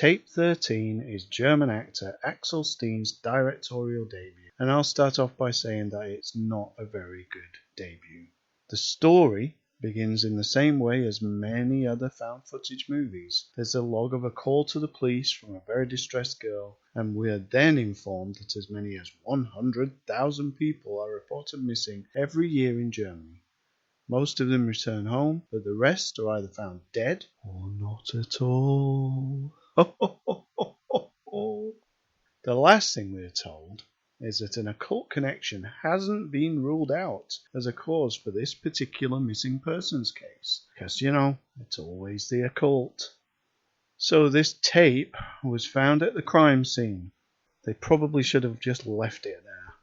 Tape 13 is German actor Axel Stein's directorial debut, and I'll start off by saying that it's not a very good debut. The story begins in the same way as many other found footage movies. There's a log of a call to the police from a very distressed girl, and we are then informed that as many as 100,000 people are reported missing every year in Germany. Most of them return home, but the rest are either found dead or not at all. The last thing we're told is that an occult connection hasn't been ruled out as a cause for this particular missing persons case. Because, it's always the occult. So this tape was found at the crime scene. They probably should have just left it there.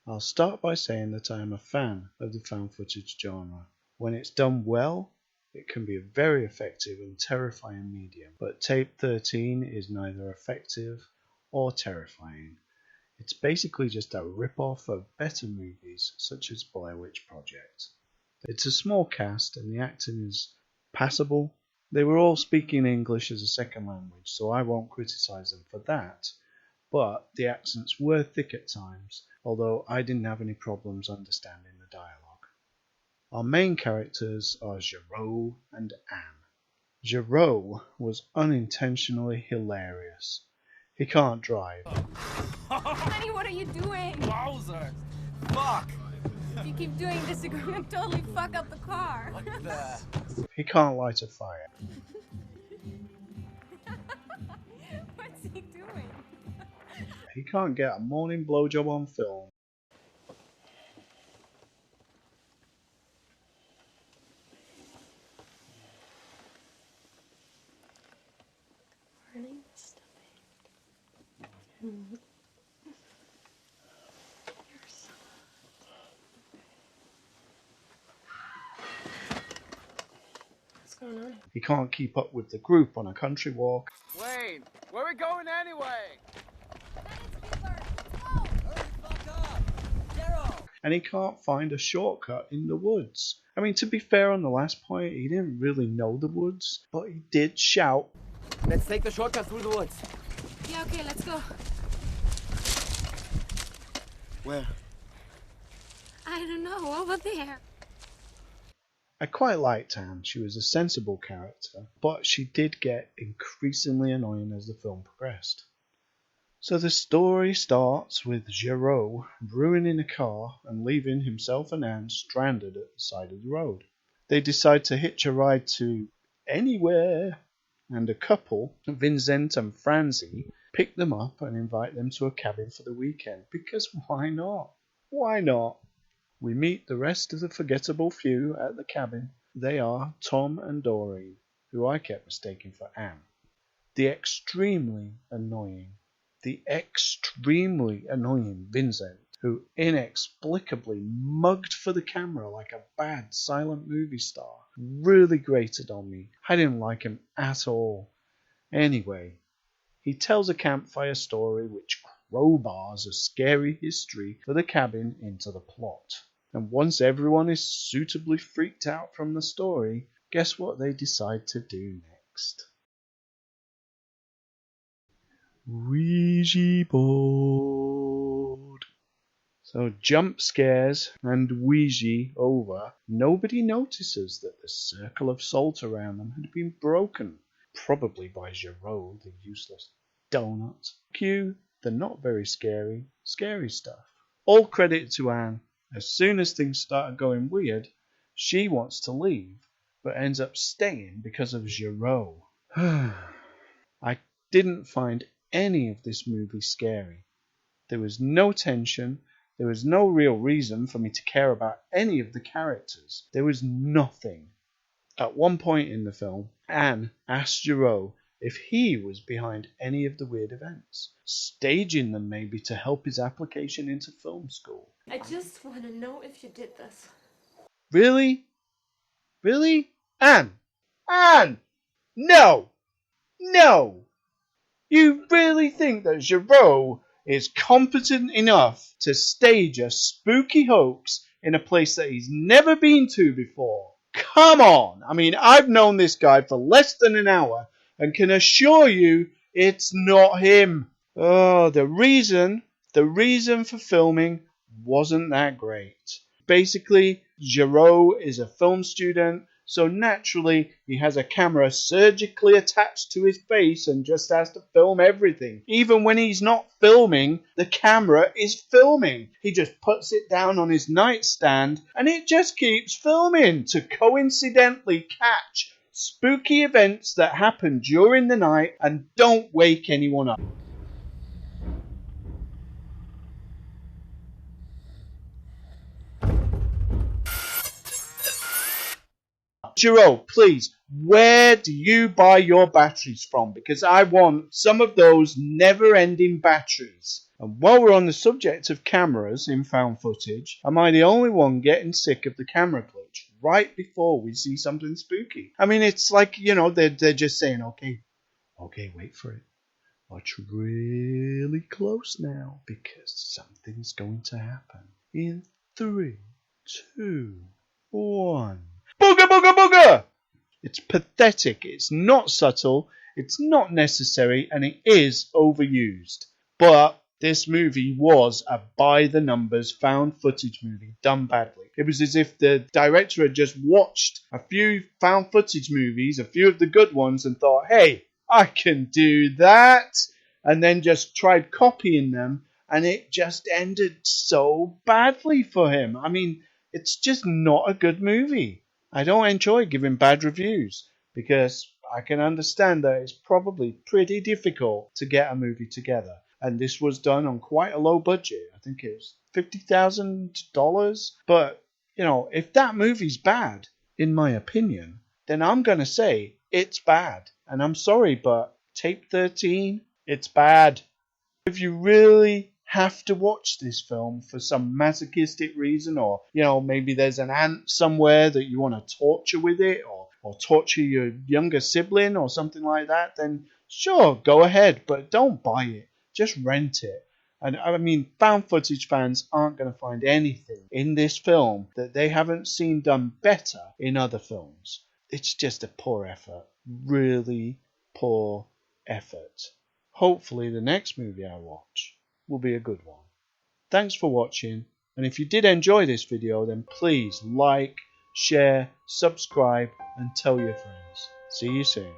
I'll start by saying that I am a fan of the found footage genre. When it's done well, it can be a very effective and terrifying medium. But Tape 13 is neither effective or terrifying. It's basically just a rip-off of better movies such as Blair Witch Project. It's a small cast and the acting is passable. They were all speaking English as a second language, so I won't criticise them for that. But the accents were thick at times, although I didn't have any problems understanding the dialogue. Our main characters are Giraud and Anne. Giraud was unintentionally hilarious. He can't drive. Honey, what are you doing? Wowzer! Fuck! If you keep doing this, you're going to totally fuck up the car. What the? He can't light a fire. What's he doing? He can't get a morning blowjob on film. Morning, stop it. You're so... What's going on? He can't keep up with the group on a country walk. Wayne, where are we going anyway? And he can't find a shortcut in the woods. I mean, to be fair on the last point, he didn't really know the woods, but he did shout, Let's take the shortcut through the woods. Yeah, okay, let's go. Where? I don't know, over there. I quite liked Anne. She was a sensible character, but she did get increasingly annoying as the film progressed. So the story starts with Giraud ruining a car and leaving himself and Anne stranded at the side of the road. They decide to hitch a ride to anywhere, and a couple, Vincent and Franzi, pick them up and invite them to a cabin for the weekend, because why not? Why not? We meet the rest of the forgettable few at the cabin. They are Tom and Doreen, who I kept mistaking for Anne. The extremely annoying Vincent, who inexplicably mugged for the camera like a bad silent movie star, really grated on me. I didn't like him at all. Anyway, he tells a campfire story which crowbars a scary history for the cabin into the plot. And once everyone is suitably freaked out from the story, guess what they decide to do next? Ouija board. So jump scares and Ouija over. Nobody notices that the circle of salt around them had been broken, probably by Giraud, the useless donut. Cue the not very scary stuff. All credit to Anne. As soon as things start going weird, she wants to leave, but ends up staying because of Giraud. I didn't find any of this movie scary. There was no tension. There was no real reason for me to care about any of the characters. There was nothing. At one point in the film, Anne asked Giraud if he was behind any of the weird events, staging them maybe to help his application into film school. I just want to know if you did this. Really? Really? Anne! Anne! No! No! You really think that Giraud is competent enough to stage a spooky hoax in a place that he's never been to before? Come on! I mean, I've known this guy for less than an hour and can assure you It's not him. Oh, the reason for filming wasn't that great. Basically, Giraud is a film student, so naturally he has a camera surgically attached to his face and just has to film everything. Even when he's not filming, the camera is filming. He just puts it down on his nightstand and it just keeps filming to coincidentally catch spooky events that happen during the night and don't wake anyone up. Giraud, please, where do you buy your batteries from? Because I want some of those never-ending batteries. And while we're on the subject of cameras in found footage, am I the only one getting sick of the camera glitch right before we see something spooky? I mean, it's like, they're just saying, okay, wait for it. Watch really close now because something's going to happen. In 3, 2, 1. Booga, booga, booga! It's pathetic, it's not subtle, it's not necessary, and it is overused. But this movie was a by-the-numbers found footage movie done badly. It was as if the director had just watched a few found footage movies, a few of the good ones, and thought, hey, I can do that, and then just tried copying them, and it just ended so badly for him. I mean, it's just not a good movie. I don't enjoy giving bad reviews because I can understand that it's probably pretty difficult to get a movie together. And this was done on quite a low budget. I think it was $50,000. But, if that movie's bad, in my opinion, then I'm going to say it's bad. And I'm sorry, but Tape 13, it's bad. If you really have to watch this film for some masochistic reason, or maybe there's an aunt somewhere that you want to torture with it, or torture your younger sibling or something like that, then sure, go ahead, but don't buy it, just rent it. And I mean, found footage fans aren't going to find anything in this film that they haven't seen done better in other films. It's just a poor effort, really poor effort. Hopefully the next movie I watch will be a good one. Thanks for watching, and if you did enjoy this video, then please like, share, subscribe, and tell your friends. See you soon.